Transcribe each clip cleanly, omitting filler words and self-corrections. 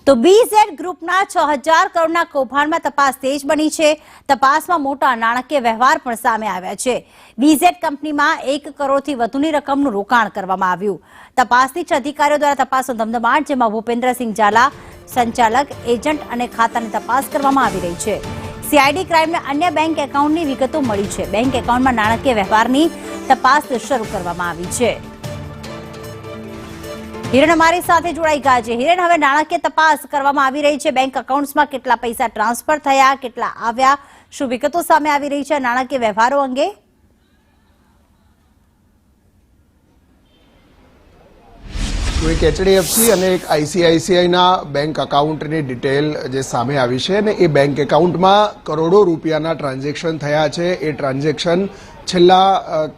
તો બીઝેડ ગ્રુપના 6000 કરોડના કૌભાંડમાં તપાસ તેજ બની છે। તપાસમાં મોટા નાણાકીય વ્યવહાર પણ સામે આવ્યા છે। બીઝેડ કંપનીમાં 1 કરોડથી વધુની રકમનું રોકાણ કરવામાં આવ્યું। તપાસની અધિકારીઓ દ્વારા તપાસનો ધમધમાટ, જેમાં ભૂપેન્દ્રસિંહ ઝાલા સંચાલક, એજન્ટ અને ખાતાની તપાસ કરવામાં આવી રહી છે। સીઆઈડી ક્રાઇમને અન્ય બેંક એકાઉન્ટની વિગતો મળી છે। બેંક એકાઉન્ટમાં નાણાકીય વ્યવહારની તપાસ શરૂ કરવામાં આવી છે। હિરેન અમારી સાથે જોડાઈ ગયા છે। હિરેન, હવે નાણાકીય તપાસ કરવામાં આવી રહી છે। બેંક એકાઉન્ટ્સમાં કેટલા પૈસા ટ્રાન્સફર થયા, કેટલા આવ્યા, શું વિગતો સામે આવી રહી છે નાણાકીય વ્યવહારો અંગે? એક એચડીએફસી અને એક આઈસીઆઈસીઆઈના બેંક એકાઉન્ટની ડિટેલ જે સામે આવી છે અને એ બેંક એકાઉન્ટમાં કરોડો રૂપિયાના ટ્રાન્ઝેક્શન થયા છે। એ ટ્રાન્ઝેક્શન છેલ્લા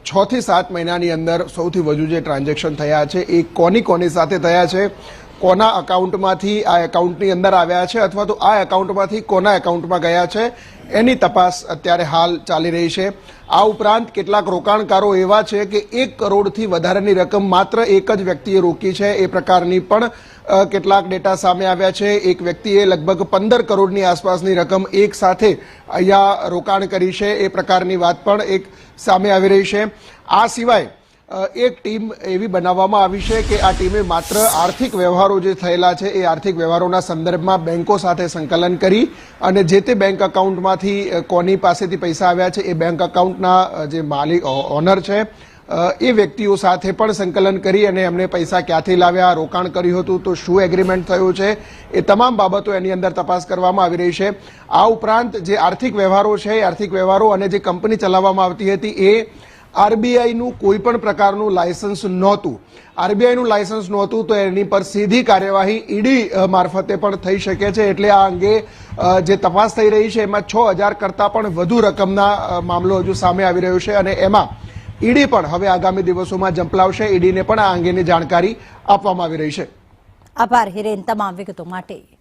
6 થી 7 મહિનાની અંદર સૌથી વધુ જે ટ્રાન્ઝેક્શન થયા છે એ કોની સાથે થયા છે, કોના એકાઉન્ટમાંથી આ એકાઉન્ટની અંદર આવ્યા છે અથવા તો આ એકાઉન્ટમાંથી કોના એકાઉન્ટમાં ગયા છે, એની તપાસ અત્યારે હાલ ચાલી રહી છે। આ ઉપરાંત કેટલાક રોકાણકારો એવા છે કે 1 કરોડથી વધારેની રકમ માત્ર એક જ વ્યક્તિએ રોકી છે, એ પ્રકારની પણ કેટલાક ડેટા સામે આવ્યા છે। એક વ્યક્તિએ લગભગ 15 કરોડની આસપાસની રકમ એક સાથે અહીંયા રોકાણ કરી છે, એ પ્રકારની વાત પણ એક સામે આવી રહી છે। આ સિવાય એક ટીમ એવી બનાવવામાં આવી છે કે આ ટીમે માત્ર આર્થિક વ્યવહારો જે થયેલા છે એ આર્થિક વ્યવહારોના સંદર્ભમાં બેંકો સાથે સંકલન કરી અને જે તે બેંક એકાઉન્ટમાંથી કોની પાસેથી પૈસા આવ્યા છે એ બેંક એકાઉન્ટના જે માલિક ઓનર છે એ વ્યક્તિઓ સાથે પણ સંકલન કરી અને એમને પૈસા ક્યાંથી લાવ્યા, રોકાણ કર્યું હતું તો શું એગ્રીમેન્ટ થયું છે, એ તમામ બાબતો એની અંદર તપાસ કરવામાં આવી રહી છે। આ ઉપરાંત જે આર્થિક વ્યવહારો છે એ આર્થિક વ્યવહારો અને જે કંપની ચલાવવામાં આવતી હતી એ આરબીઆઈનું કોઈ પણ પ્રકારનું લાયસન્સ નહોતું। આરબીઆઈનું લાયસન્સ નહોતું તો એની પર સીધી કાર્યવાહી ઈડી મારફતે પણ થઈ શકે છે। એટલે આ અંગે જે તપાસ થઈ રહી છે એમાં 6000 કરતાં પણ વધુ રકમના મામલો હજુ સામે આવી રહ્યો છે અને એમાં ઈડી પણ હવે આગામી દિવસોમાં ઝંપલાવશે। ઈડીને પણ આ અંગેની જાણકારી આપવામાં આવી રહી છે। આભાર હિરેન તમામ વિગતો માટે।